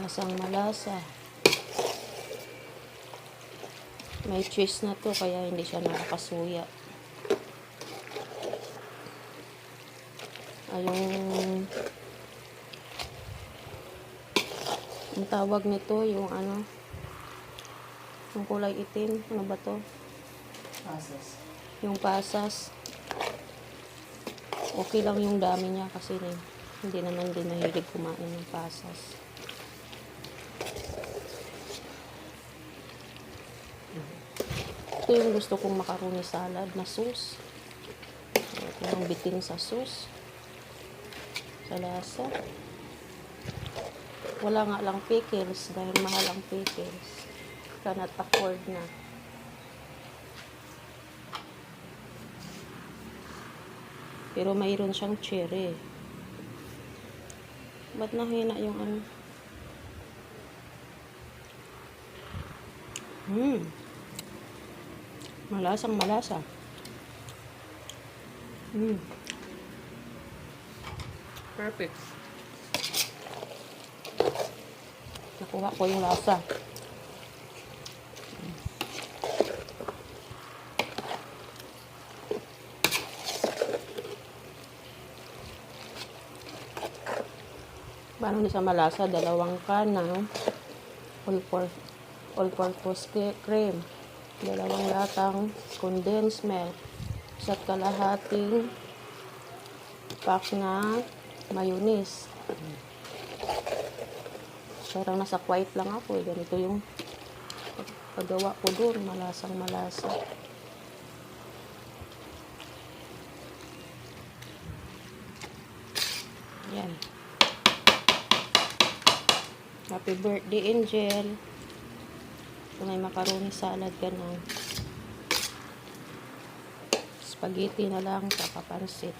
Lasang malasa. May cheese na to kaya hindi siya nakakasuya. Yung tawag nito, yung ano, yung kulay itim, ano ba to? Pasas. Yung pasas. Okay lang yung dami niya kasi hindi naman din mahilig kumain ng pasas. Ito yung gusto kong macaroni salad na sauce. Ito yung bitin sa sauce. Sa lasa. Wala nga lang pickles dahil mahal ang pickles. Cannot afford na. Pero mayroon siyang cherry. Ba't nahina yung ano? Malasang malasa. Perfect. Nakuha ko yung lasa. Paano di sa malasa? 2 can ng all-purpose cream. 2 latang condensed milk. 1 kalahating pack na mayonnaise. Parang nasa quiet lang ako eh. Ganito yung paggawa ko doon. Malasang malasa. Yan. Happy birthday, Angel. So, may macaroni salad ka na. Spaghetti na lang, saka pansit.